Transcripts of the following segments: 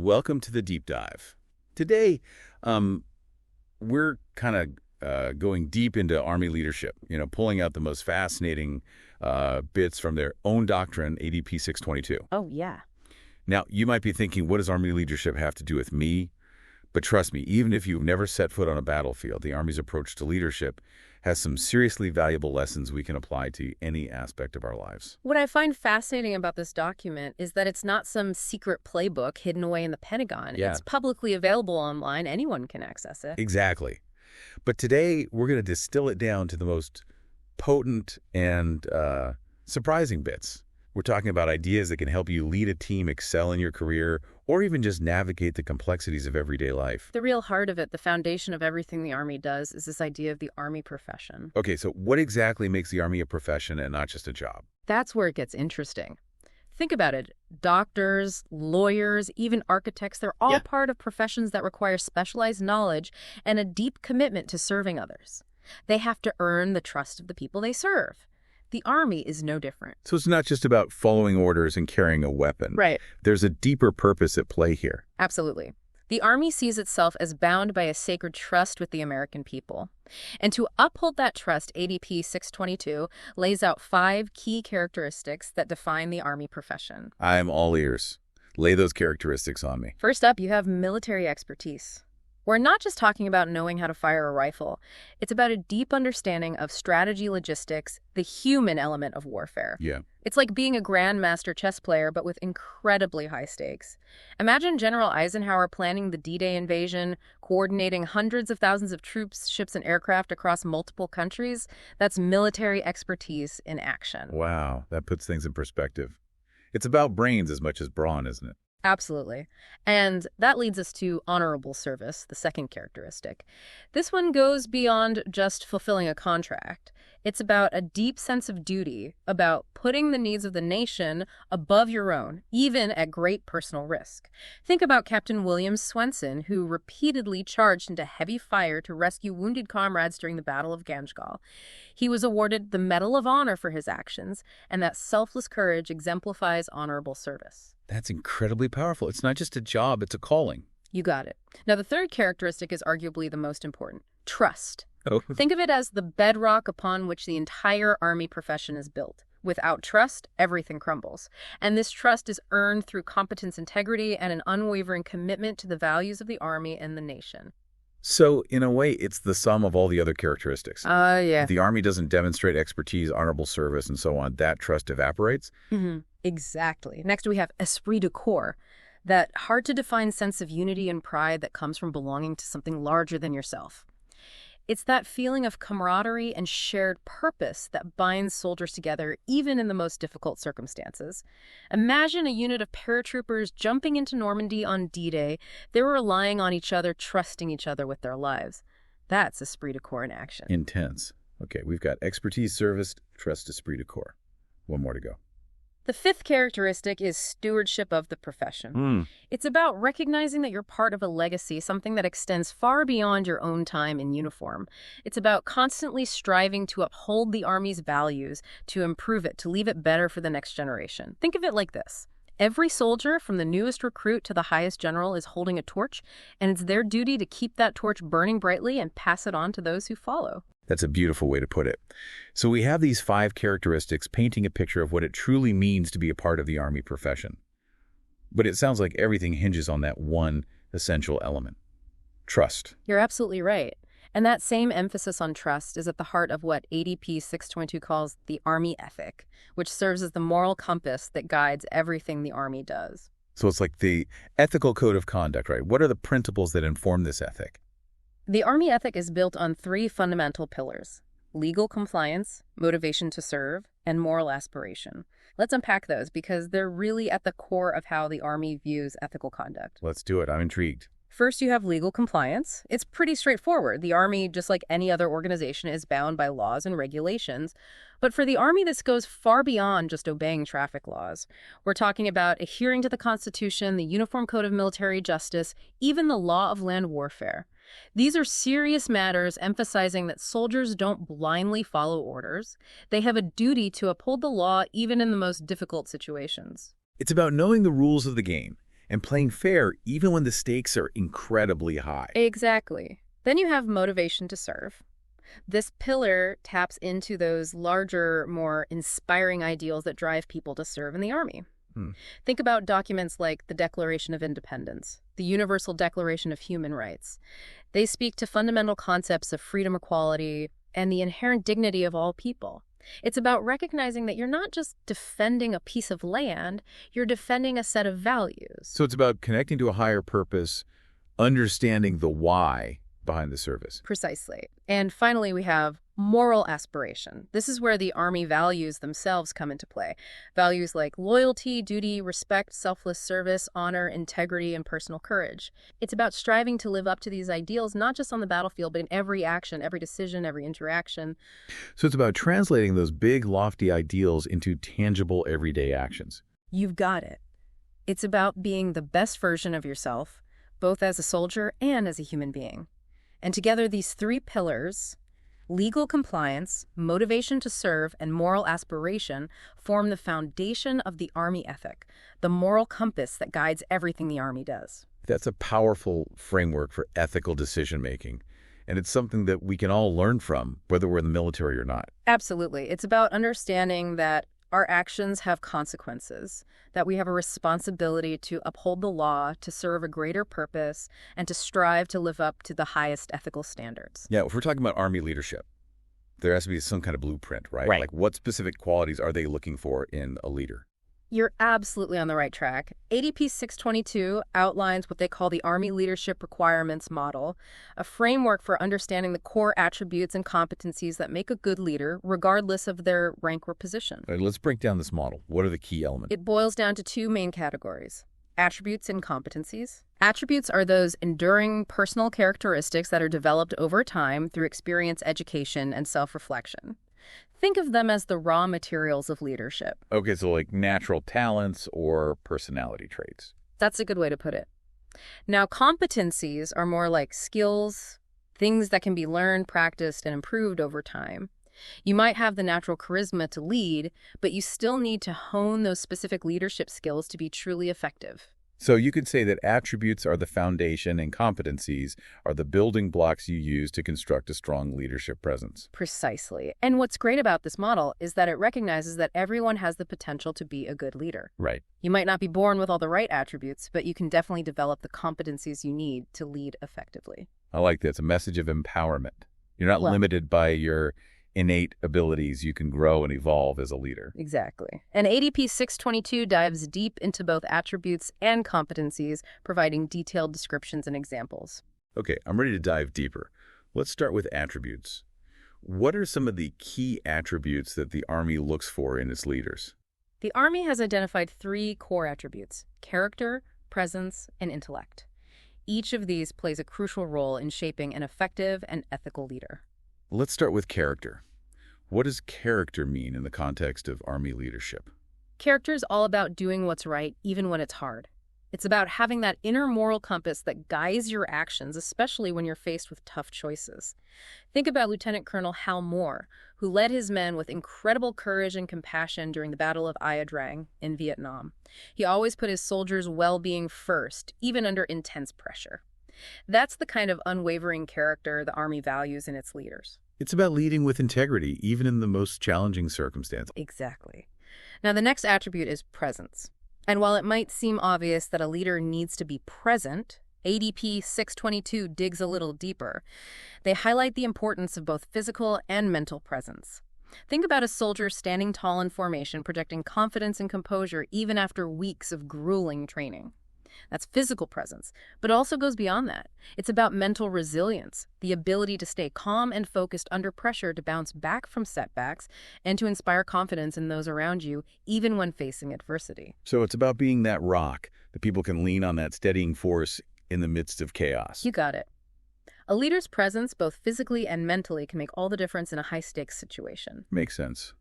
Welcome to the deep dive. Today, we're kind of going deep into Army leadership, pulling out the most fascinating bits from their own doctrine, ADP 622. Oh, yeah. Now, you might be thinking, what does Army leadership have to do with me? But trust me, even if you've never set foot on a battlefield, the Army's approach to leadership has some seriously valuable lessons we can apply to any aspect of our lives. What I find fascinating about this document is that it's not some secret playbook hidden away in the Pentagon. Yeah. It's publicly available online. Anyone can access it. Exactly. But today, we're going to distill it down to the most potent and surprising bits. We're talking about ideas that can help you lead a team, excel in your career, or even just navigate the complexities of everyday life. The real heart of it, the foundation of everything the Army does, is this idea of the Army profession. Okay, so what exactly makes the Army a profession and not just a job? That's where it gets interesting. Think about it. Doctors, lawyers, even architects, they're all part of professions that require specialized knowledge and a deep commitment to serving others. They have to earn the trust of the people they serve. The Army is no different. So it's not just about following orders and carrying a weapon. Right. There's a deeper purpose at play here. Absolutely. The Army sees itself as bound by a sacred trust with the American people. And to uphold that trust, ADP 622 lays out 5 key characteristics that define the Army profession. I'm all ears. Lay those characteristics on me. First up, you have military expertise. We're not just talking about knowing how to fire a rifle. It's about a deep understanding of strategy, logistics, the human element of warfare. Yeah. It's like being a grandmaster chess player, but with incredibly high stakes. Imagine General Eisenhower planning the D-Day invasion, coordinating hundreds of thousands of troops, ships, and aircraft across multiple countries. That's military expertise in action. Wow, that puts things in perspective. It's about brains as much as brawn, isn't it? Absolutely. And that leads us to honorable service, the second characteristic. This one goes beyond just fulfilling a contract. It's about a deep sense of duty, about putting the needs of the nation above your own, even at great personal risk. Think about Captain William Swenson, who repeatedly charged into heavy fire to rescue wounded comrades during the Battle of Ganjgal. He was awarded the Medal of Honor for his actions, and that selfless courage exemplifies honorable service. That's incredibly powerful. It's not just a job, it's a calling. You got it. Now, the third characteristic is arguably the most important: trust. Oh. Think of it as the bedrock upon which the entire Army profession is built. Without trust, everything crumbles. And this trust is earned through competence, integrity, and an unwavering commitment to the values of the Army and the nation. So, in a way, it's the sum of all the other characteristics. Yeah. If the Army doesn't demonstrate expertise, honorable service, and so on, that trust evaporates? Exactly. Next, we have esprit de corps, that hard-to-define sense of unity and pride that comes from belonging to something larger than yourself. It's that feeling of camaraderie and shared purpose that binds soldiers together, even in the most difficult circumstances. Imagine a unit of paratroopers jumping into Normandy on D-Day. They were relying on each other, trusting each other with their lives. That's esprit de corps in action. Intense. Okay, we've got expertise, service, trust, esprit de corps. One more to go. The fifth characteristic is stewardship of the profession. It's about recognizing that you're part of a legacy, something that extends far beyond your own time in uniform. It's about constantly striving to uphold the Army's values, to improve it, to leave it better for the next generation. Think of it like this. Every soldier, from the newest recruit to the highest general, is holding a torch, and it's their duty to keep that torch burning brightly and pass it on to those who follow. That's a beautiful way to put it. So we have these 5 characteristics painting a picture of what it truly means to be a part of the Army profession. But it sounds like everything hinges on that one essential element: trust. You're absolutely right. And that same emphasis on trust is at the heart of what ADP 622 calls the Army ethic, which serves as the moral compass that guides everything the Army does. So it's like the ethical code of conduct, right? What are the principles that inform this ethic? The Army ethic is built on 3 fundamental pillars: legal compliance, motivation to serve, and moral aspiration. Let's unpack those because they're really at the core of how the Army views ethical conduct. Let's do it. I'm intrigued. First, you have legal compliance. It's pretty straightforward. The Army, just like any other organization, is bound by laws and regulations. But for the Army, this goes far beyond just obeying traffic laws. We're talking about adhering to the Constitution, the Uniform Code of Military Justice, even the law of land warfare. These are serious matters, emphasizing that soldiers don't blindly follow orders. They have a duty to uphold the law even in the most difficult situations. It's about knowing the rules of the game and playing fair even when the stakes are incredibly high. Exactly. Then you have motivation to serve. This pillar taps into those larger, more inspiring ideals that drive people to serve in the Army. Hmm. Think about documents like the Declaration of Independence, the Universal Declaration of Human Rights. They speak to fundamental concepts of freedom, equality, and the inherent dignity of all people. It's about recognizing that you're not just defending a piece of land, you're defending a set of values. So it's about connecting to a higher purpose, understanding the why behind the service. Precisely. And finally, we have moral aspiration. This is where the Army values themselves come into play. Values like loyalty, duty, respect, selfless service, honor, integrity, and personal courage. It's about striving to live up to these ideals, not just on the battlefield, but in every action, every decision, every interaction. So it's about translating those big, lofty ideals into tangible, everyday actions. You've got it. It's about being the best version of yourself, both as a soldier and as a human being. And together, these three pillars, legal compliance, motivation to serve, and moral aspiration, form the foundation of the Army ethic, the moral compass that guides everything the Army does. That's a powerful framework for ethical decision-making, and it's something that we can all learn from, whether we're in the military or not. Absolutely. It's about understanding that our actions have consequences, that we have a responsibility to uphold the law, to serve a greater purpose, and to strive to live up to the highest ethical standards. Yeah, if we're talking about Army leadership, there has to be some kind of blueprint, right? Right. Like, what specific qualities are they looking for in a leader? You're absolutely on the right track. ADP 622 outlines what they call the Army Leadership Requirements Model, a framework for understanding the core attributes and competencies that make a good leader, regardless of their rank or position. All right, let's break down this model. What are the key elements? It boils down to two main categories: attributes and competencies. Attributes are those enduring personal characteristics that are developed over time through experience, education, and self-reflection. Think of them as the raw materials of leadership. Okay, so like natural talents or personality traits. That's a good way to put it. Now, competencies are more like skills, things that can be learned, practiced, and improved over time. You might have the natural charisma to lead, but you still need to hone those specific leadership skills to be truly effective. So you could say that attributes are the foundation and competencies are the building blocks you use to construct a strong leadership presence. Precisely. And what's great about this model is that it recognizes that everyone has the potential to be a good leader. Right. You might not be born with all the right attributes, but you can definitely develop the competencies you need to lead effectively. I like that. It's a message of empowerment. You're not Well- limited by your innate abilities. You can grow and evolve as a leader. Exactly. And ADP 622 dives deep into both attributes and competencies, providing detailed descriptions and examples. Okay, I'm ready to dive deeper. Let's start with attributes. What are some of the key attributes that the Army looks for in its leaders? The Army has identified three core attributes: character, presence, and intellect. Each of these plays a crucial role in shaping an effective and ethical leader. Let's start with character. What does character mean in the context of Army leadership? Character is all about doing what's right, even when it's hard. It's about having that inner moral compass that guides your actions, especially when you're faced with tough choices. Think about Lieutenant Colonel Hal Moore, who led his men with incredible courage and compassion during the Battle of Ia Drang in Vietnam. He always put his soldiers' well-being first, even under intense pressure. That's the kind of unwavering character the Army values in its leaders. It's about leading with integrity, even in the most challenging circumstances. Exactly. Now, the next attribute is presence. And while it might seem obvious that a leader needs to be present, ADP 622 digs a little deeper. They highlight the importance of both physical and mental presence. Think about a soldier standing tall in formation, projecting confidence and composure even after weeks of grueling training. That's physical presence, but also goes beyond that. It's about mental resilience, the ability to stay calm and focused under pressure, to bounce back from setbacks, and to inspire confidence in those around you, even when facing adversity. So it's about being that rock that people can lean on, that steadying force in the midst of chaos. You got it. A leader's presence, both physically and mentally, can make all the difference in a high-stakes situation. Makes sense.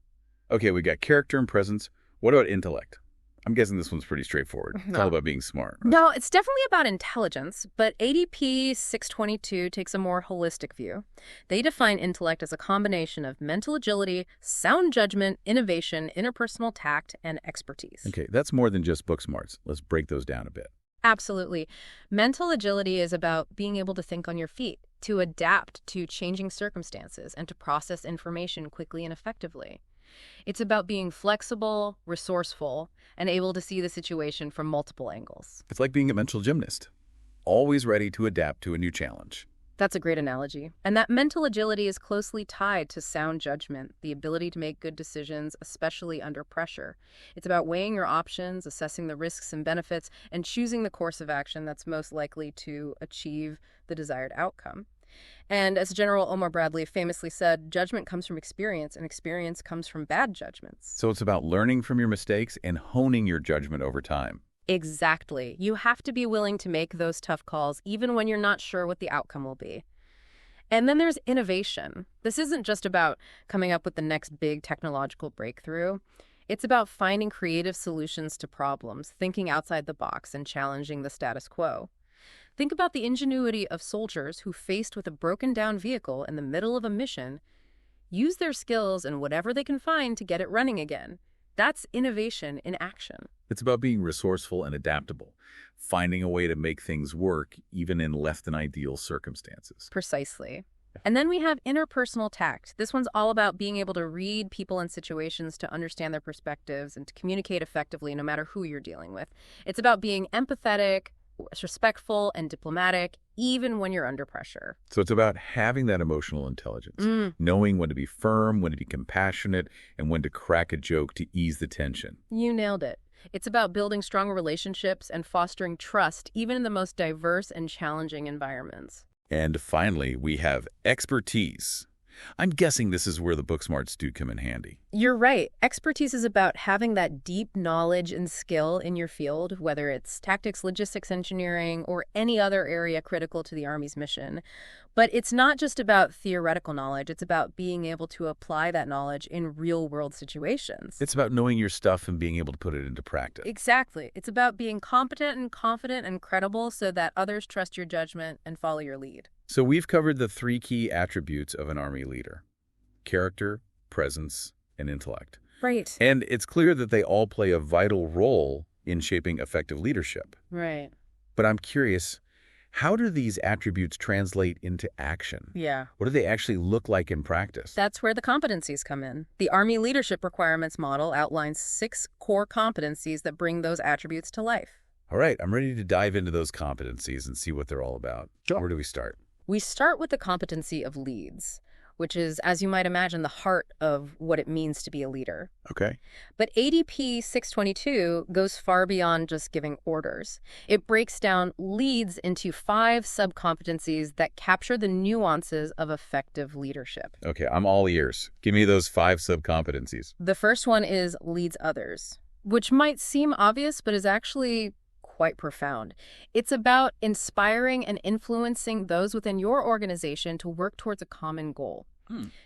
Okay, we got character and presence. What about intellect? I'm guessing this one's pretty straightforward. It's all about being smart. Right? No, it's definitely about intelligence, but ADP 622 takes a more holistic view. They define intellect as a combination of mental agility, sound judgment, innovation, interpersonal tact, and expertise. Okay, that's more than just book smarts. Let's break those down a bit. Absolutely. Mental agility is about being able to think on your feet, to adapt to changing circumstances, and to process information quickly and effectively. It's about being flexible, resourceful, and able to see the situation from multiple angles. It's like being a mental gymnast, always ready to adapt to a new challenge. That's a great analogy. And that mental agility is closely tied to sound judgment, the ability to make good decisions, especially under pressure. It's about weighing your options, assessing the risks and benefits, and choosing the course of action that's most likely to achieve the desired outcome. And as General Omar Bradley famously said, judgment comes from experience, and experience comes from bad judgments. So it's about learning from your mistakes and honing your judgment over time. Exactly. You have to be willing to make those tough calls, even when you're not sure what the outcome will be. And then there's innovation. This isn't just about coming up with the next big technological breakthrough. It's about finding creative solutions to problems, thinking outside the box, and challenging the status quo. Think about the ingenuity of soldiers who, faced with a broken-down vehicle in the middle of a mission, use their skills and whatever they can find to get it running again. That's innovation in action. It's about being resourceful and adaptable, finding a way to make things work even in less than ideal circumstances. Precisely. And then we have interpersonal tact. This one's all about being able to read people and situations, to understand their perspectives, and to communicate effectively no matter who you're dealing with. It's about being empathetic, respectful, and diplomatic, even when you're under pressure. So it's about having that emotional intelligence, knowing when to be firm, when to be compassionate, and when to crack a joke to ease the tension. You nailed it. It's about building strong relationships and fostering trust, even in the most diverse and challenging environments. And finally, we have expertise. I'm guessing this is where the book smarts do come in handy. You're right. Expertise is about having that deep knowledge and skill in your field, whether it's tactics, logistics, engineering, or any other area critical to the Army's mission. But it's not just about theoretical knowledge. It's about being able to apply that knowledge in real-world situations. It's about knowing your stuff and being able to put it into practice. Exactly. It's about being competent and confident and credible so that others trust your judgment and follow your lead. So we've covered the 3 key attributes of an Army leader: character, presence, and intellect. Right. And it's clear that they all play a vital role in shaping effective leadership. Right. But I'm curious, how do these attributes translate into action? Yeah. What do they actually look like in practice? That's where the competencies come in. The Army Leadership Requirements Model outlines 6 core competencies that bring those attributes to life. All right, I'm ready to dive into those competencies and see what they're all about. Sure. Where do we start? We start with the competency of leads, which is, as you might imagine, the heart of what it means to be a leader. Okay. But ADP 622 goes far beyond just giving orders. It breaks down leads into 5 subcompetencies that capture the nuances of effective leadership. Okay, I'm all ears. Give me those 5 subcompetencies. The first one is leads others, which might seem obvious, but is actually quite profound. It's about inspiring and influencing those within your organization to work towards a common goal.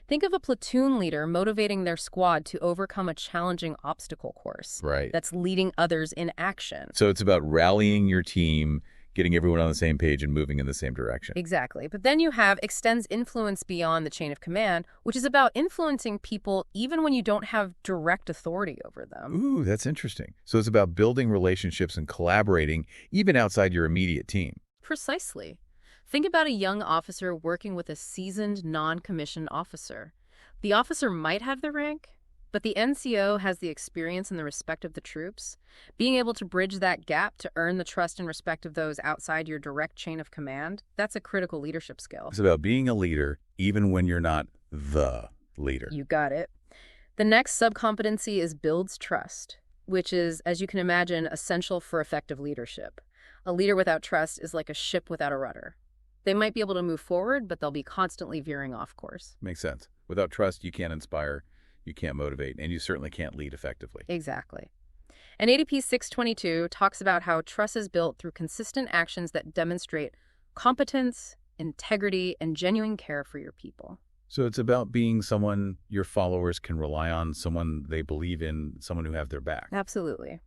Think of a platoon leader motivating their squad to overcome a challenging obstacle course. Right. That's leading others in action. So it's about rallying your team, getting everyone on the same page and moving in the same direction. Exactly. But then you have extends influence beyond the chain of command, which is about influencing people even when you don't have direct authority over them. Ooh, that's interesting. So it's about building relationships and collaborating even outside your immediate team. Precisely. Think about a young officer working with a seasoned non-commissioned officer. The officer might have the rank, but the NCO has the experience and the respect of the troops. Being able to bridge that gap to earn the trust and respect of those outside your direct chain of command, that's a critical leadership skill. It's about being a leader even when you're not the leader. You got it. The next subcompetency is builds trust, which is, as you can imagine, essential for effective leadership. A leader without trust is like a ship without a rudder. They might be able to move forward, but they'll be constantly veering off course. Makes sense. Without trust, you can't inspire, you can't motivate, and you certainly can't lead effectively. Exactly. And ADP 622 talks about how trust is built through consistent actions that demonstrate competence, integrity, and genuine care for your people. So it's about being someone your followers can rely on, someone they believe in, someone who have their back. Absolutely.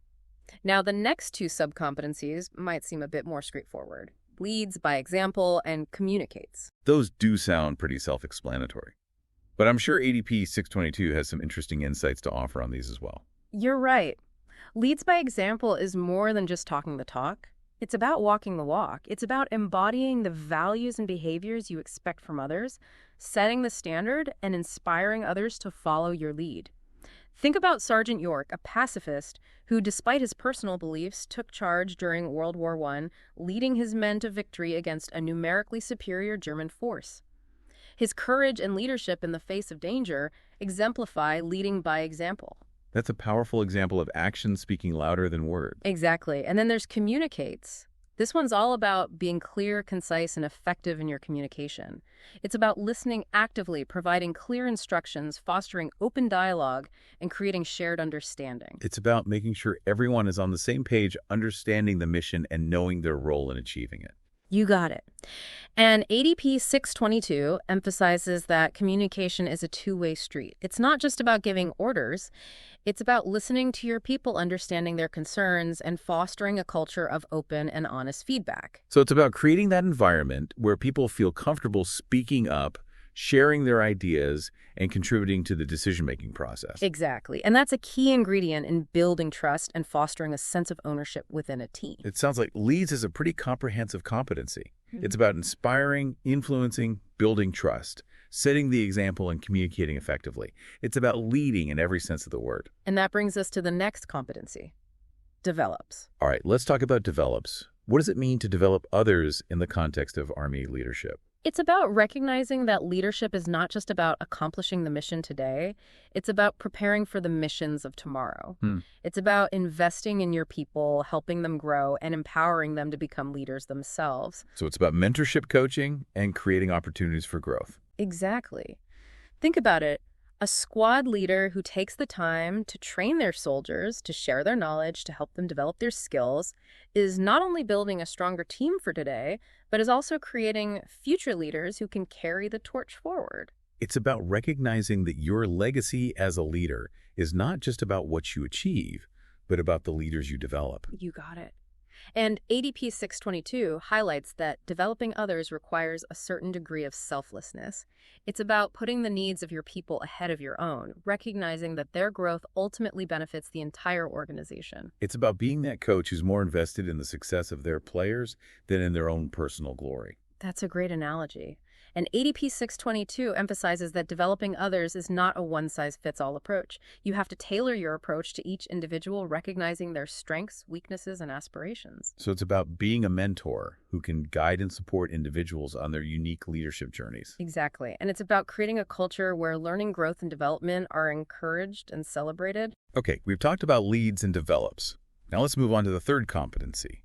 Now, the next 2 subcompetencies might seem a bit more straightforward. Leads by example and communicates. Those do sound pretty self-explanatory. But I'm sure ADP 622 has some interesting insights to offer on these as well. You're right. Leads by example is more than just talking the talk. It's about walking the walk. It's about embodying the values and behaviors you expect from others, setting the standard, and inspiring others to follow your lead. Think about Sergeant York, a pacifist who, despite his personal beliefs, took charge during World War I, leading his men to victory against a numerically superior German force. His courage and leadership in the face of danger exemplify leading by example. That's a powerful example of action speaking louder than words. Exactly. And then there's communicates. This one's all about being clear, concise, and effective in your communication. It's about listening actively, providing clear instructions, fostering open dialogue, and creating shared understanding. It's about making sure everyone is on the same page, understanding the mission and knowing their role in achieving it. You got it. And ADP 622 emphasizes that communication is a two-way street. It's not just about giving orders. It's about listening to your people, understanding their concerns, and fostering a culture of open and honest feedback. So it's about creating that environment where people feel comfortable speaking up, sharing their ideas, and contributing to the decision-making process. Exactly. And that's a key ingredient in building trust and fostering a sense of ownership within a team. It sounds like leads is a pretty comprehensive competency. It's about inspiring, influencing, building trust, setting the example, and communicating effectively. It's about leading in every sense of the word. And that brings us to the next competency, develops. All right, let's talk about develops. What does it mean to develop others in the context of Army leadership? It's about recognizing that leadership is not just about accomplishing the mission today. It's about preparing for the missions of tomorrow. It's about investing in your people, helping them grow, and empowering them to become leaders themselves. So it's about mentorship coaching and creating opportunities for growth. Exactly. Think about it. A squad leader who takes the time to train their soldiers, to share their knowledge, to help them develop their skills, is not only building a stronger team for today, but is also creating future leaders who can carry the torch forward. It's about recognizing that your legacy as a leader is not just about what you achieve, but about the leaders you develop. You got it. And ADP 622 highlights that developing others requires a certain degree of selflessness. It's about putting the needs of your people ahead of your own, recognizing that their growth ultimately benefits the entire organization. It's about being that coach who's more invested in the success of their players than in their own personal glory. That's a great analogy. And ADP 622 emphasizes that developing others is not a one-size-fits-all approach. You have to tailor your approach to each individual, recognizing their strengths, weaknesses, and aspirations. So it's about being a mentor who can guide and support individuals on their unique leadership journeys. Exactly. And it's about creating a culture where learning, growth, and development are encouraged and celebrated. Okay, we've talked about leads and develops. Now let's move on to the third competency,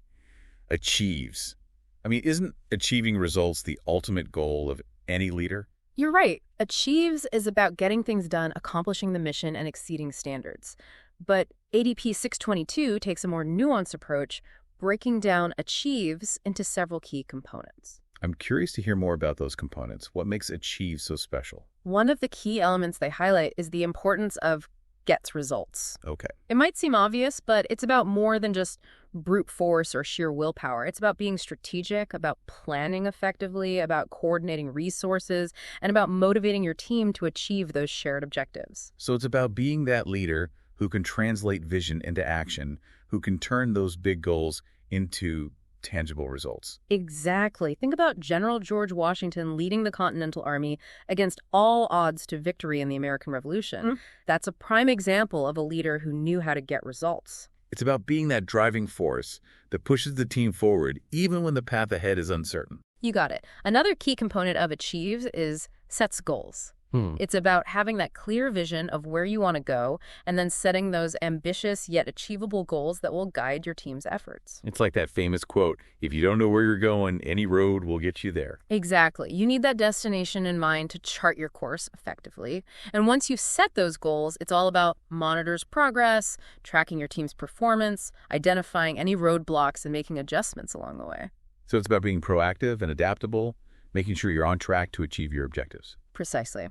achieves. I mean, isn't achieving results the ultimate goal of any leader? You're right. Achieves is about getting things done, accomplishing the mission, and exceeding standards. But ADP 622 takes a more nuanced approach, breaking down achieves into several key components. I'm curious to hear more about those components. What makes achieve so special? One of the key elements they highlight is the importance of gets results. Okay. It might seem obvious, but it's about more than just brute force or sheer willpower. It's about being strategic, about planning effectively, about coordinating resources, and about motivating your team to achieve those shared objectives. So it's about being that leader who can translate vision into action, who can turn those big goals into tangible results. Exactly. Think about General George Washington leading the Continental Army against all odds to victory in the American Revolution. That's a prime example of a leader who knew how to get results. It's about being that driving force that pushes the team forward even when the path ahead is uncertain. You got it. Another key component of achieves is sets goals. It's about having that clear vision of where you want to go and then setting those ambitious yet achievable goals that will guide your team's efforts. It's like that famous quote, if you don't know where you're going, any road will get you there. Exactly. You need that destination in mind to chart your course effectively. And once you've set those goals, it's all about monitors progress, tracking your team's performance, identifying any roadblocks, and making adjustments along the way. So it's about being proactive and adaptable, making sure you're on track to achieve your objectives. Precisely.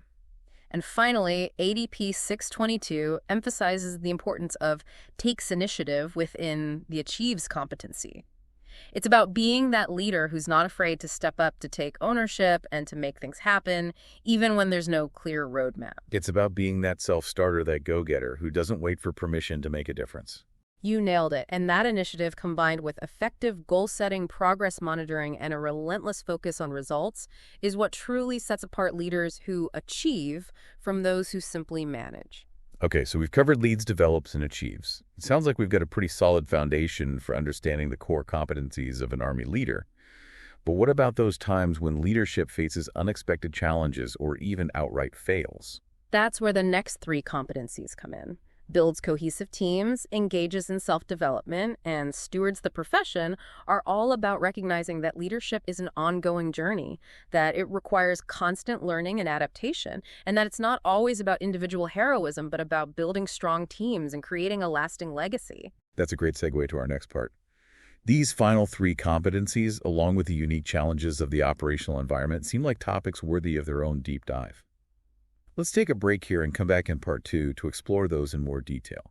And finally, ADP 622 emphasizes the importance of takes initiative within the achieves competency. It's about being that leader who's not afraid to step up to take ownership and to make things happen, even when there's no clear roadmap. It's about being that self-starter, that go-getter who doesn't wait for permission to make a difference. You nailed it. And that initiative, combined with effective goal setting, progress monitoring, and a relentless focus on results, is what truly sets apart leaders who achieve from those who simply manage. Okay, so we've covered leads, develops, and achieves. It sounds like we've got a pretty solid foundation for understanding the core competencies of an Army leader. But what about those times when leadership faces unexpected challenges or even outright fails? That's where the next three competencies come in. Builds cohesive teams, engages in self-development, and stewards the profession are all about recognizing that leadership is an ongoing journey, that it requires constant learning and adaptation, and that it's not always about individual heroism, but about building strong teams and creating a lasting legacy. That's a great segue to our next part. These final three competencies, along with the unique challenges of the operational environment, seem like topics worthy of their own deep dive. Let's take a break here and come back in part 2 to explore those in more detail.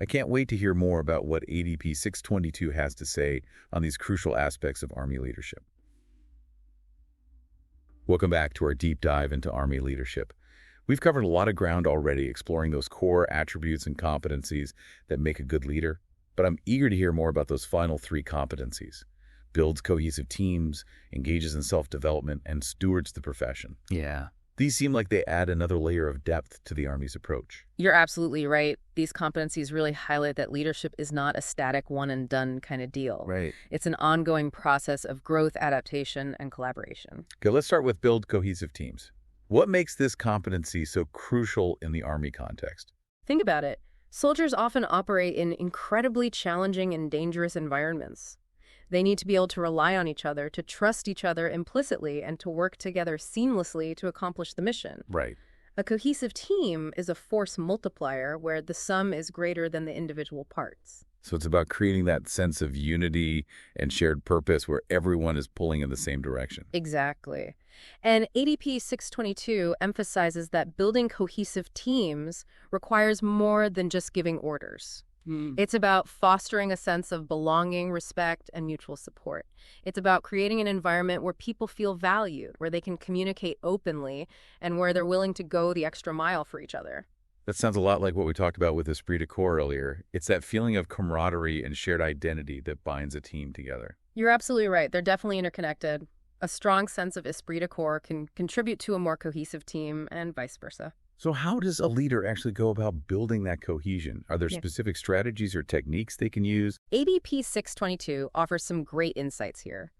I can't wait to hear more about what ADP 622 has to say on these crucial aspects of Army leadership. Welcome back to our deep dive into Army leadership. We've covered a lot of ground already, exploring those core attributes and competencies that make a good leader, but I'm eager to hear more about those final three competencies. Builds cohesive teams, engages in self-development, and stewards the profession. Yeah. These seem like they add another layer of depth to the Army's approach. You're absolutely right. These competencies really highlight that leadership is not a static one-and-done kind of deal. Right. It's an ongoing process of growth, adaptation, and collaboration. Okay, let's start with build cohesive teams. What makes this competency so crucial in the Army context? Think about it. Soldiers often operate in incredibly challenging and dangerous environments. They need to be able to rely on each other, to trust each other implicitly, and to work together seamlessly to accomplish the mission. Right. A cohesive team is a force multiplier where the sum is greater than the individual parts. So it's about creating that sense of unity and shared purpose where everyone is pulling in the same direction. Exactly. And ADP 622 emphasizes that building cohesive teams requires more than just giving orders. It's about fostering a sense of belonging, respect, and mutual support. It's about creating an environment where people feel valued, where they can communicate openly, and where they're willing to go the extra mile for each other. That sounds a lot like what we talked about with esprit de corps earlier. It's that feeling of camaraderie and shared identity that binds a team together. You're absolutely right. They're definitely interconnected. A strong sense of esprit de corps can contribute to a more cohesive team, and vice versa. So how does a leader actually go about building that cohesion? Are there Yeah. specific strategies or techniques they can use? ADP 622 offers some great insights here.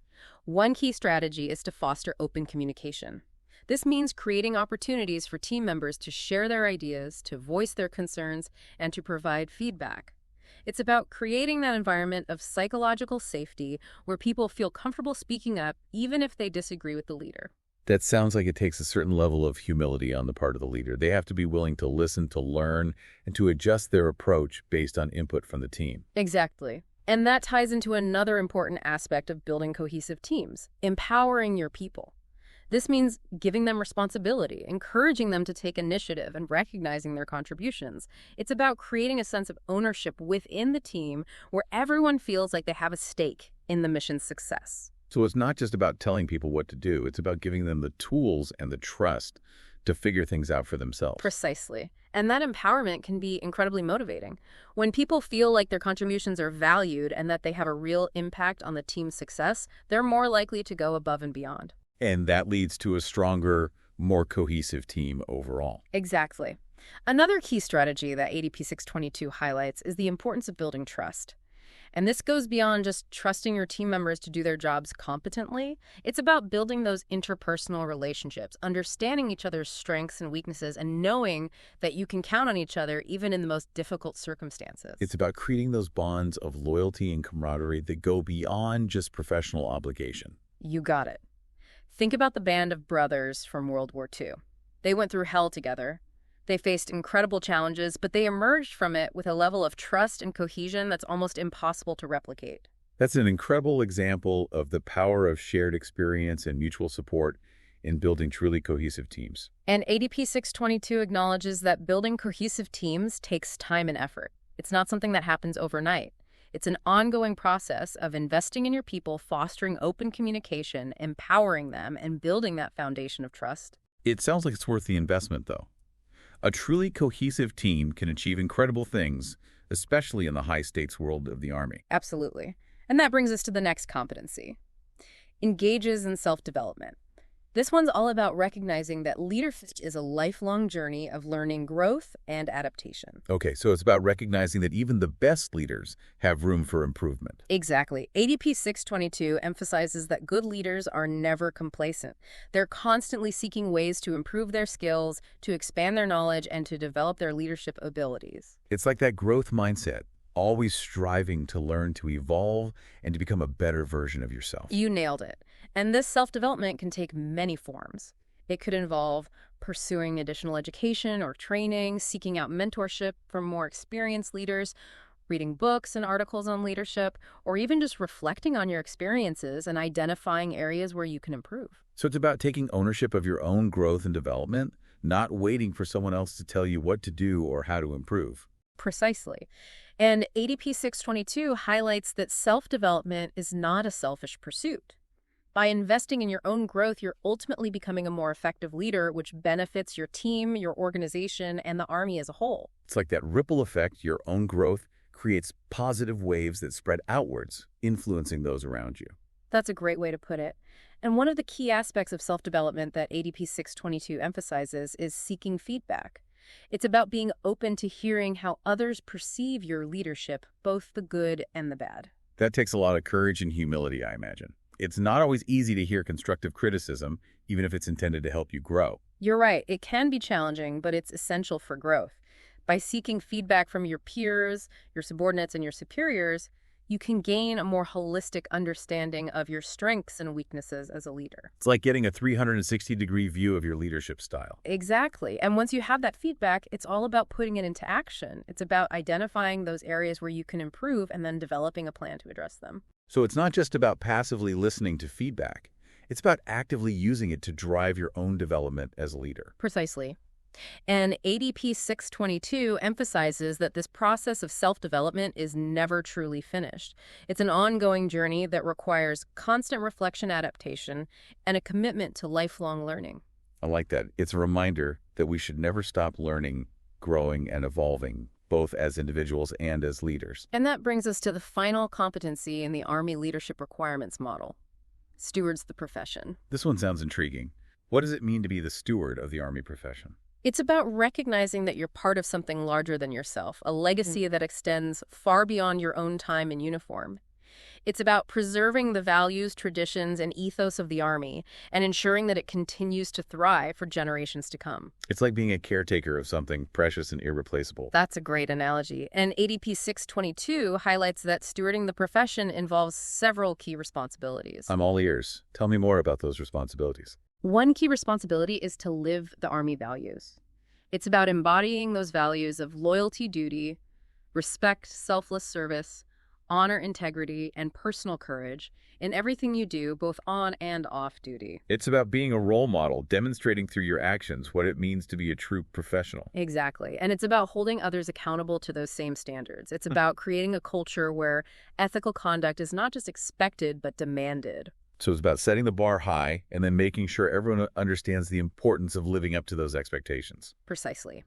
One key strategy is to foster open communication. This means creating opportunities for team members to share their ideas, to voice their concerns, and to provide feedback. It's about creating that environment of psychological safety where people feel comfortable speaking up even if they disagree with the leader. That sounds like it takes a certain level of humility on the part of the leader. They have to be willing to listen, to learn, and to adjust their approach based on input from the team. Exactly. And that ties into another important aspect of building cohesive teams, empowering your people. This means giving them responsibility, encouraging them to take initiative, and recognizing their contributions. It's about creating a sense of ownership within the team where everyone feels like they have a stake in the mission's success. So it's not just about telling people what to do. It's about giving them the tools and the trust to figure things out for themselves. Precisely. And that empowerment can be incredibly motivating. When people feel like their contributions are valued and that they have a real impact on the team's success, they're more likely to go above and beyond. And that leads to a stronger, more cohesive team overall. Exactly. Another key strategy that ADP 622 highlights is the importance of building trust. And this goes beyond just trusting your team members to do their jobs competently. It's about building those interpersonal relationships, understanding each other's strengths and weaknesses, and knowing that you can count on each other even in the most difficult circumstances. It's about creating those bonds of loyalty and camaraderie that go beyond just professional obligation. You got it. Think about the band of brothers from World War II. They went through hell together. They faced incredible challenges, but they emerged from it with a level of trust and cohesion that's almost impossible to replicate. That's an incredible example of the power of shared experience and mutual support in building truly cohesive teams. And ADP 622 acknowledges that building cohesive teams takes time and effort. It's not something that happens overnight. It's an ongoing process of investing in your people, fostering open communication, empowering them, and building that foundation of trust. It sounds like it's worth the investment, though. A truly cohesive team can achieve incredible things, especially in the high-stakes world of the Army. Absolutely. And that brings us to the next competency. Engages in self-development. This one's all about recognizing that leadership is a lifelong journey of learning, growth, and adaptation. Okay, so it's about recognizing that even the best leaders have room for improvement. Exactly. ADP 622 emphasizes that good leaders are never complacent. They're constantly seeking ways to improve their skills, to expand their knowledge, and to develop their leadership abilities. It's like that growth mindset, always striving to learn, to evolve, and to become a better version of yourself. You nailed it. And this self-development can take many forms. It could involve pursuing additional education or training, seeking out mentorship from more experienced leaders, reading books and articles on leadership, or even just reflecting on your experiences and identifying areas where you can improve. So it's about taking ownership of your own growth and development, not waiting for someone else to tell you what to do or how to improve. Precisely. And ADP 622 highlights that self-development is not a selfish pursuit. By investing in your own growth, you're ultimately becoming a more effective leader, which benefits your team, your organization, and the Army as a whole. It's like that ripple effect. Your own growth creates positive waves that spread outwards, influencing those around you. That's a great way to put it. And one of the key aspects of self-development that ADP 622 emphasizes is seeking feedback. It's about being open to hearing how others perceive your leadership, both the good and the bad. That takes a lot of courage and humility, I imagine. It's not always easy to hear constructive criticism, even if it's intended to help you grow. You're right. It can be challenging, but it's essential for growth. By seeking feedback from your peers, your subordinates, and your superiors, you can gain a more holistic understanding of your strengths and weaknesses as a leader. It's like getting a 360-degree view of your leadership style. Exactly. And once you have that feedback, it's all about putting it into action. It's about identifying those areas where you can improve and then developing a plan to address them. So it's not just about passively listening to feedback. It's about actively using it to drive your own development as a leader. Precisely. And ADP 622 emphasizes that this process of self-development is never truly finished. It's an ongoing journey that requires constant reflection, adaptation, and a commitment to lifelong learning. I like that. It's a reminder that we should never stop learning, growing, and evolving, both as individuals and as leaders. And that brings us to the final competency in the Army Leadership Requirements Model: stewards the profession. This one sounds intriguing. What does it mean to be the steward of the Army profession? It's about recognizing that you're part of something larger than yourself, a legacy that extends far beyond your own time in uniform. It's about preserving the values, traditions, and ethos of the Army and ensuring that it continues to thrive for generations to come. It's like being a caretaker of something precious and irreplaceable. That's a great analogy. And ADP 622 highlights that stewarding the profession involves several key responsibilities. I'm all ears. Tell me more about those responsibilities. One key responsibility is to live the Army values. It's about embodying those values of loyalty, duty, respect, selfless service, honor, integrity, and personal courage in everything you do, both on and off duty. It's about being a role model, demonstrating through your actions what it means to be a true professional. Exactly. And it's about holding others accountable to those same standards. It's about creating a culture where ethical conduct is not just expected, but demanded. So it's about setting the bar high and then making sure everyone understands the importance of living up to those expectations. Precisely.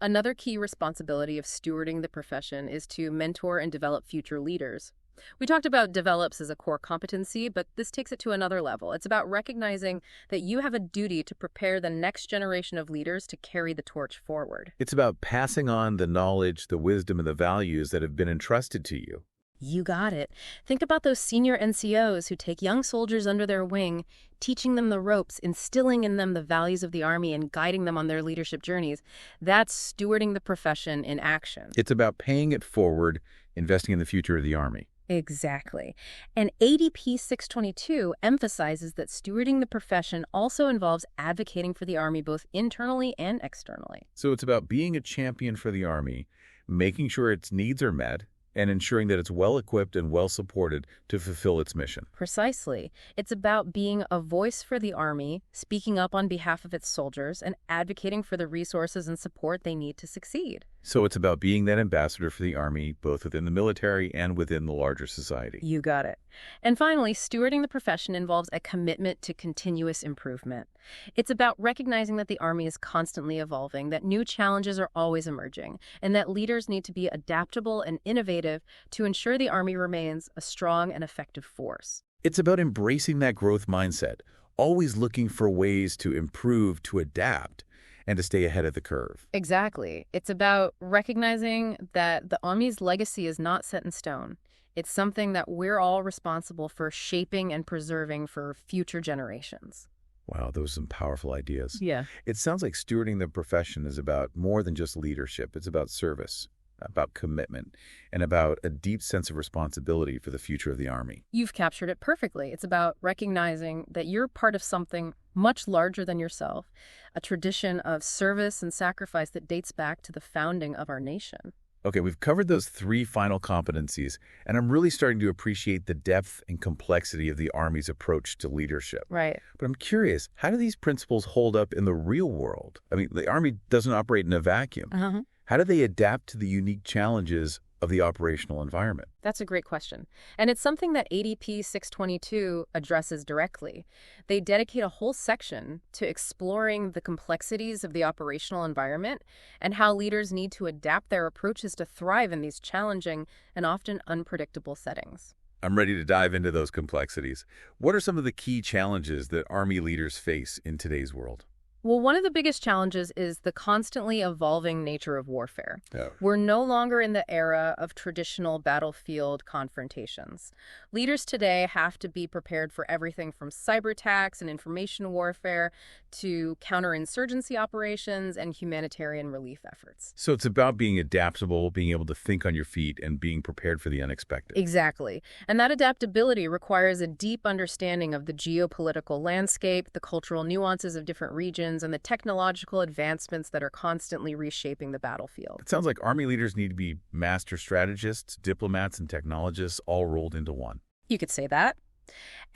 Another key responsibility of stewarding the profession is to mentor and develop future leaders. We talked about develops as a core competency, but this takes it to another level. It's about recognizing that you have a duty to prepare the next generation of leaders to carry the torch forward. It's about passing on the knowledge, the wisdom, and the values that have been entrusted to you. You got it. Think about those senior NCOs who take young soldiers under their wing, teaching them the ropes, instilling in them the values of the Army, and guiding them on their leadership journeys. That's stewarding the profession in action. It's about paying it forward, investing in the future of the Army. Exactly. And ADP 622 emphasizes that stewarding the profession also involves advocating for the Army both internally and externally. So it's about being a champion for the Army, making sure its needs are met, and ensuring that it's well-equipped and well-supported to fulfill its mission. Precisely. It's about being a voice for the Army, speaking up on behalf of its soldiers, and advocating for the resources and support they need to succeed. So it's about being that ambassador for the Army, both within the military and within the larger society. You got it. And finally, stewarding the profession involves a commitment to continuous improvement. It's about recognizing that the Army is constantly evolving, that new challenges are always emerging, and that leaders need to be adaptable and innovative to ensure the Army remains a strong and effective force. It's about embracing that growth mindset, always looking for ways to improve, to adapt, and to stay ahead of the curve. Exactly. It's about recognizing that the Army's legacy is not set in stone. It's something that we're all responsible for shaping and preserving for future generations. Wow, those are some powerful ideas. Yeah. It sounds like stewarding the profession is about more than just leadership. It's about service, about commitment, and about a deep sense of responsibility for the future of the Army. You've captured it perfectly. It's about recognizing that you're part of something much larger than yourself, a tradition of service and sacrifice that dates back to the founding of our nation. Okay, we've covered those three final competencies, and I'm really starting to appreciate the depth and complexity of the Army's approach to leadership. Right. But I'm curious, how do these principles hold up in the real world? I mean, the Army doesn't operate in a vacuum. Uh-huh. How do they adapt to the unique challenges of the operational environment? That's a great question. And it's something that ADP 622 addresses directly. They dedicate a whole section to exploring the complexities of the operational environment and how leaders need to adapt their approaches to thrive in these challenging and often unpredictable settings. I'm ready to dive into those complexities. What are some of the key challenges that Army leaders face in today's world? Well, one of the biggest challenges is the constantly evolving nature of warfare. Oh. We're no longer in the era of traditional battlefield confrontations. Leaders today have to be prepared for everything from cyber attacks and information warfare to counterinsurgency operations and humanitarian relief efforts. So it's about being adaptable, being able to think on your feet, and being prepared for the unexpected. Exactly. And that adaptability requires a deep understanding of the geopolitical landscape, the cultural nuances of different regions, and the technological advancements that are constantly reshaping the battlefield. It sounds like Army leaders need to be master strategists, diplomats, and technologists all rolled into one. You could say that.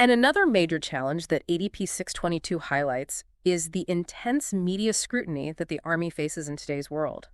And another major challenge that ADP 622 highlights is the intense media scrutiny that the Army faces in today's world.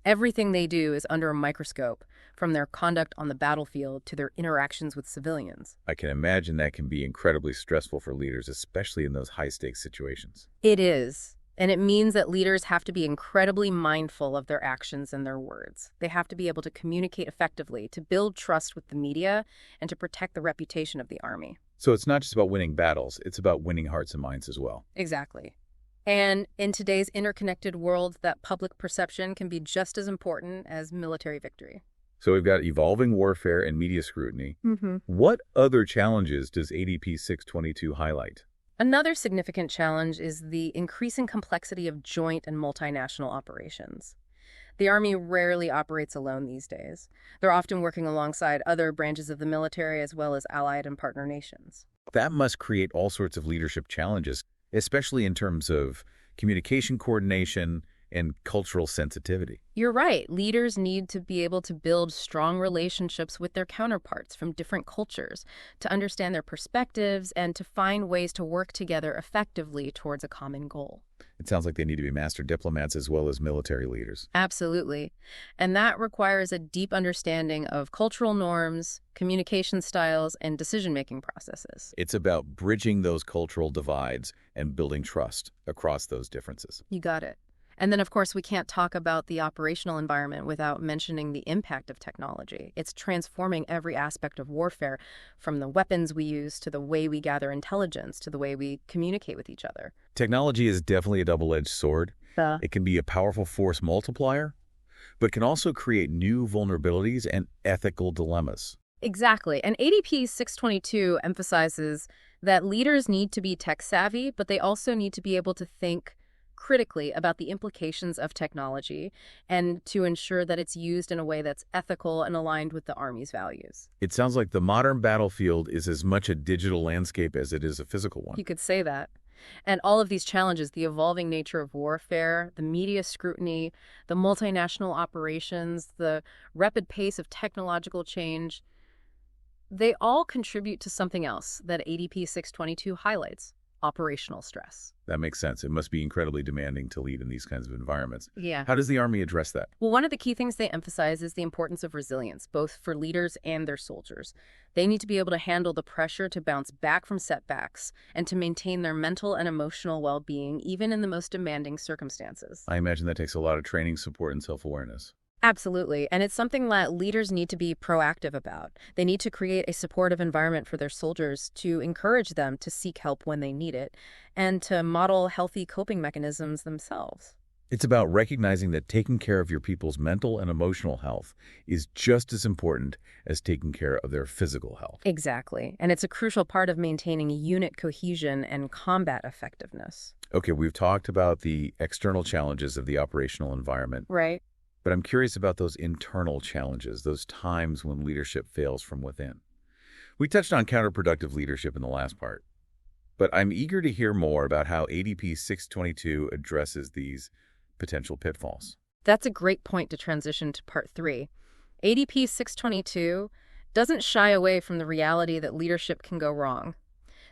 Everything they do is under a microscope, from their conduct on the battlefield to their interactions with civilians. I can imagine that can be incredibly stressful for leaders, especially in those high-stakes situations. It is. And it means that leaders have to be incredibly mindful of their actions and their words. They have to be able to communicate effectively, to build trust with the media, and to protect the reputation of the Army. So it's not just about winning battles, it's about winning hearts and minds as well. Exactly. And in today's interconnected world, that public perception can be just as important as military victory. So we've got evolving warfare and media scrutiny. Mm-hmm. What other challenges does ADP 622 highlight? Another significant challenge is the increasing complexity of joint and multinational operations. The Army rarely operates alone these days. They're often working alongside other branches of the military as well as allied and partner nations. That must create all sorts of leadership challenges, especially in terms of communication coordination and cultural sensitivity. You're right. Leaders need to be able to build strong relationships with their counterparts from different cultures, to understand their perspectives, and to find ways to work together effectively towards a common goal. It sounds like they need to be master diplomats as well as military leaders. Absolutely. And that requires a deep understanding of cultural norms, communication styles, and decision-making processes. It's about bridging those cultural divides and building trust across those differences. You got it. And then, of course, we can't talk about the operational environment without mentioning the impact of technology. It's transforming every aspect of warfare, from the weapons we use to the way we gather intelligence to the way we communicate with each other. Technology is definitely a double-edged sword. It can be a powerful force multiplier, but can also create new vulnerabilities and ethical dilemmas. Exactly. And ADP 622 emphasizes that leaders need to be tech-savvy, but they also need to be able to think critically about the implications of technology and to ensure that it's used in a way that's ethical and aligned with the Army's values. It sounds like the modern battlefield is as much a digital landscape as it is a physical one. You could say that. And all of these challenges, the evolving nature of warfare, the media scrutiny, the multinational operations, the rapid pace of technological change, they all contribute to something else that ADP 622 highlights: operational stress. That makes sense. It must be incredibly demanding to lead in these kinds of environments. Yeah. How does the Army address that? Well, one of the key things they emphasize is the importance of resilience, both for leaders and their soldiers. They need to be able to handle the pressure to bounce back from setbacks and to maintain their mental and emotional well-being, even in the most demanding circumstances. I imagine that takes a lot of training, support, and self-awareness. Absolutely. And it's something that leaders need to be proactive about. They need to create a supportive environment for their soldiers to encourage them to seek help when they need it and to model healthy coping mechanisms themselves. It's about recognizing that taking care of your people's mental and emotional health is just as important as taking care of their physical health. Exactly. And it's a crucial part of maintaining unit cohesion and combat effectiveness. Okay, we've talked about the external challenges of the operational environment. Right. But I'm curious about those internal challenges, those times when leadership fails from within. We touched on counterproductive leadership in the last part, but I'm eager to hear more about how ADP 622 addresses these potential pitfalls. That's a great point to transition to part 3. ADP 622 doesn't shy away from the reality that leadership can go wrong.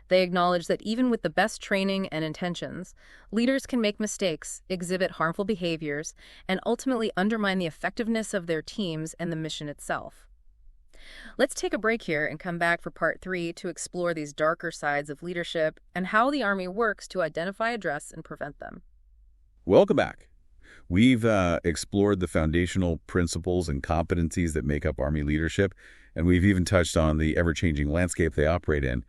They acknowledge that even with the best training and intentions, leaders can make mistakes, exhibit harmful behaviors, and ultimately undermine the effectiveness of their teams and the mission itself. Let's take a break here and come back for part 3 to explore these darker sides of leadership and how the Army works to identify, address, and prevent them. Welcome back. We've explored the foundational principles and competencies that make up Army leadership, and we've even touched on the ever-changing landscape they operate in.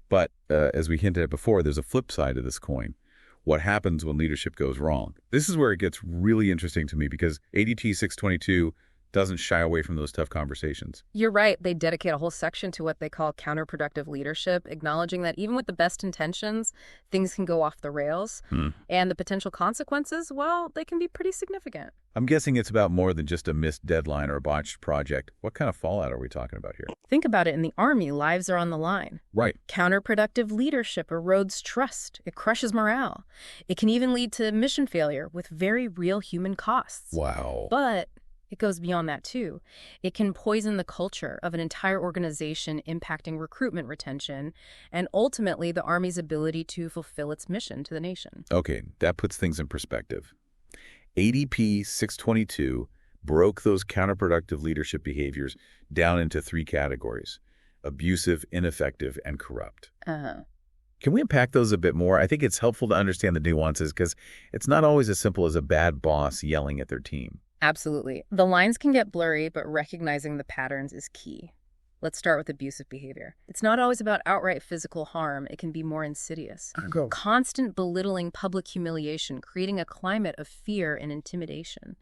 But as we hinted at before, there's a flip side to this coin. What happens when leadership goes wrong? This is where it gets really interesting to me because ADT 622 doesn't shy away from those tough conversations. You're right. They dedicate a whole section to what they call counterproductive leadership, acknowledging that even with the best intentions, things can go off the rails. And the potential consequences, well, they can be pretty significant. I'm guessing it's about more than just a missed deadline or a botched project. What kind of fallout are we talking about here? Think about it. In the Army, lives are on the line. Right. Counterproductive leadership erodes trust. It crushes morale. It can even lead to mission failure with very real human costs. Wow. But it goes beyond that, too. It can poison the culture of an entire organization, impacting recruitment retention, and ultimately the Army's ability to fulfill its mission to the nation. Okay, that puts things in perspective. ADP 622 broke those counterproductive leadership behaviors down into 3 categories: abusive, ineffective, and corrupt. Can we unpack those a bit more? I think it's helpful to understand the nuances because it's not always as simple as a bad boss yelling at their team. Absolutely. The lines can get blurry, but recognizing the patterns is key. Let's start with abusive behavior. It's not always about outright physical harm. It can be more insidious. Go. Constant belittling, public humiliation, creating a climate of fear and intimidation.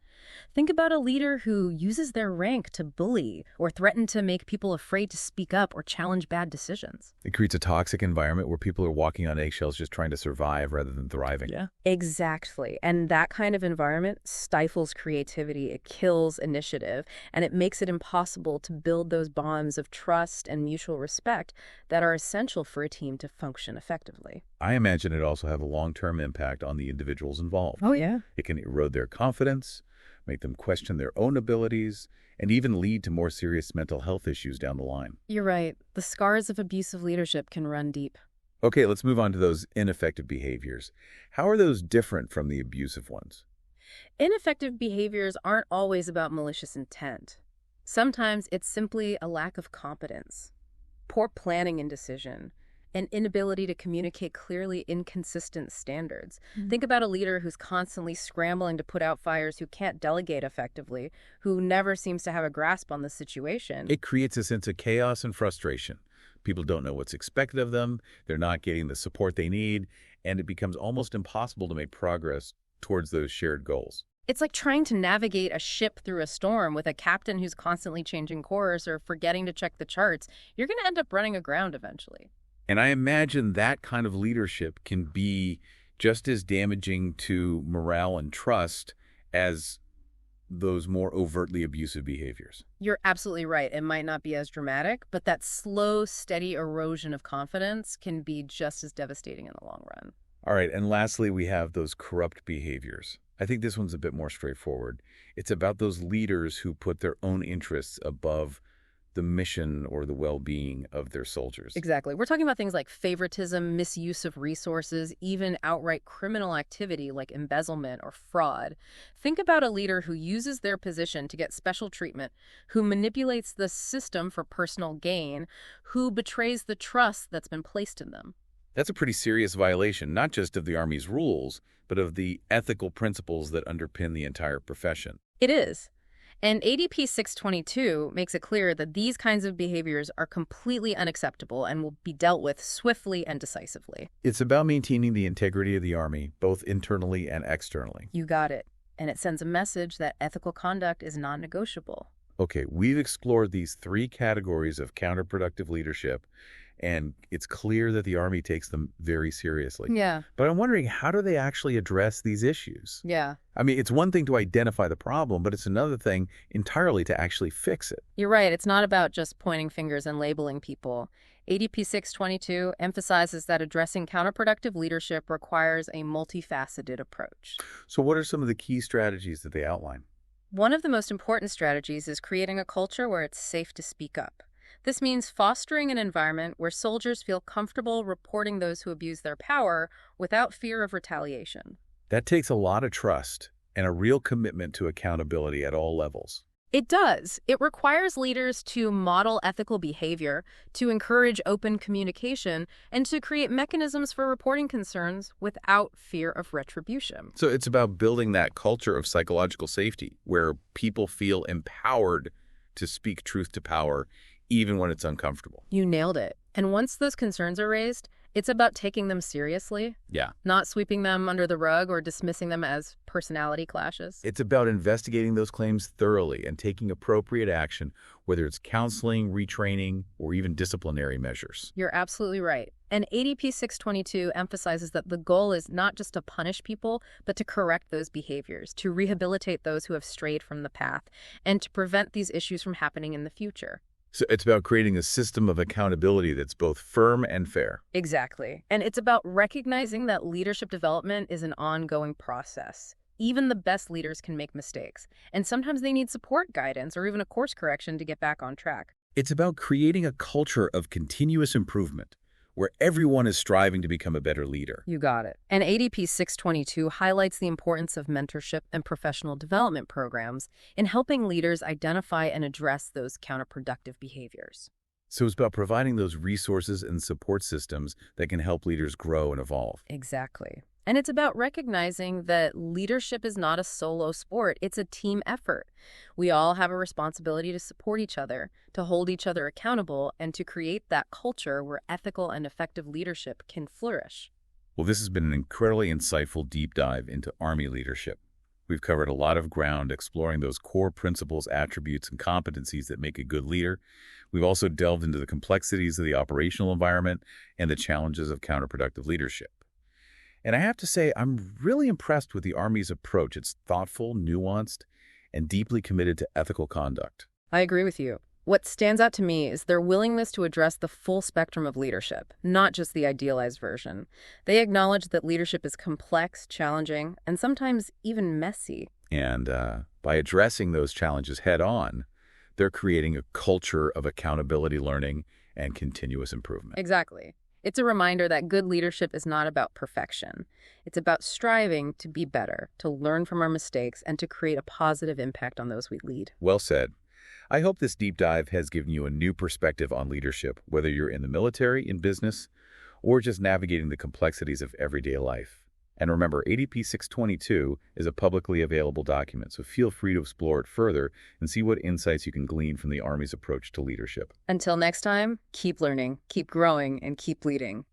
Think about a leader who uses their rank to bully or threaten to make people afraid to speak up or challenge bad decisions. It creates a toxic environment where people are walking on eggshells just trying to survive rather than thriving. Yeah. Exactly. And that kind of environment stifles creativity, it kills initiative, and it makes it impossible to build those bonds of trust and mutual respect that are essential for a team to function effectively. I imagine it also have a long-term impact on the individuals involved. Oh, yeah. It can erode their confidence, make them question their own abilities, and even lead to more serious mental health issues down the line. You're right. The scars of abusive leadership can run deep. Okay, let's move on to those ineffective behaviors. How are those different from the abusive ones? Ineffective behaviors aren't always about malicious intent. Sometimes it's simply a lack of competence, poor planning and decision, an inability to communicate clearly inconsistent standards. Think about a leader who's constantly scrambling to put out fires, who can't delegate effectively, who never seems to have a grasp on the situation. It creates a sense of chaos and frustration. People don't know what's expected of them, they're not getting the support they need, and it becomes almost impossible to make progress towards those shared goals. It's like trying to navigate a ship through a storm with a captain who's constantly changing course or forgetting to check the charts. You're going to end up running aground eventually. And I imagine that kind of leadership can be just as damaging to morale and trust as those more overtly abusive behaviors. You're absolutely right. It might not be as dramatic, but that slow, steady erosion of confidence can be just as devastating in the long run. All right, and lastly, we have those corrupt behaviors. I think this one's a bit more straightforward. It's about those leaders who put their own interests above the mission or the well-being of their soldiers. Exactly. We're talking about things like favoritism, misuse of resources, even outright criminal activity like embezzlement or fraud. Think about a leader who uses their position to get special treatment, who manipulates the system for personal gain, who betrays the trust that's been placed in them. That's a pretty serious violation, not just of the Army's rules, but of the ethical principles that underpin the entire profession. It is. And ADP 622 makes it clear that these kinds of behaviors are completely unacceptable and will be dealt with swiftly and decisively. It's about maintaining the integrity of the Army, both internally and externally. You got it. And it sends a message that ethical conduct is non-negotiable. Okay, we've explored these three categories of counterproductive leadership, and it's clear that the Army takes them very seriously. Yeah. But I'm wondering, how do they actually address these issues? Yeah. I mean, it's one thing to identify the problem, but it's another thing entirely to actually fix it. You're right. It's not about just pointing fingers and labeling people. ADP 622 emphasizes that addressing counterproductive leadership requires a multifaceted approach. So what are some of the key strategies that they outline? One of the most important strategies is creating a culture where it's safe to speak up. This means fostering an environment where soldiers feel comfortable reporting those who abuse their power without fear of retaliation. That takes a lot of trust and a real commitment to accountability at all levels. It does. It requires leaders to model ethical behavior, to encourage open communication, and to create mechanisms for reporting concerns without fear of retribution. So it's about building that culture of psychological safety where people feel empowered to speak truth to power, even when it's uncomfortable. You nailed it. And once those concerns are raised, it's about taking them seriously, Yeah. not sweeping them under the rug or dismissing them as personality clashes. It's about investigating those claims thoroughly and taking appropriate action, whether it's counseling, retraining, or even disciplinary measures. You're absolutely right. And ADP 622 emphasizes that the goal is not just to punish people, but to correct those behaviors, to rehabilitate those who have strayed from the path, and to prevent these issues from happening in the future. So it's about creating a system of accountability that's both firm and fair. Exactly. And it's about recognizing that leadership development is an ongoing process. Even the best leaders can make mistakes, and sometimes they need support, guidance, or even a course correction to get back on track. It's about creating a culture of continuous improvement where everyone is striving to become a better leader. You got it. And ADP 622 highlights the importance of mentorship and professional development programs in helping leaders identify and address those counterproductive behaviors. So it's about providing those resources and support systems that can help leaders grow and evolve. Exactly. And it's about recognizing that leadership is not a solo sport. It's a team effort. We all have a responsibility to support each other, to hold each other accountable, and to create that culture where ethical and effective leadership can flourish. Well, this has been an incredibly insightful deep dive into Army leadership. We've covered a lot of ground exploring those core principles, attributes, and competencies that make a good leader. We've also delved into the complexities of the operational environment and the challenges of counterproductive leadership. And I have to say, I'm really impressed with the Army's approach. It's thoughtful, nuanced, and deeply committed to ethical conduct. I agree with you. What stands out to me is their willingness to address the full spectrum of leadership, not just the idealized version. They acknowledge that leadership is complex, challenging, and sometimes even messy. And by addressing those challenges head on, they're creating a culture of accountability learning and continuous improvement. Exactly. It's a reminder that good leadership is not about perfection. It's about striving to be better, to learn from our mistakes, and to create a positive impact on those we lead. Well said. I hope this deep dive has given you a new perspective on leadership, whether you're in the military, in business, or just navigating the complexities of everyday life. And remember, ADP 622 is a publicly available document, so feel free to explore it further and see what insights you can glean from the Army's approach to leadership. Until next time, keep learning, keep growing, and keep leading.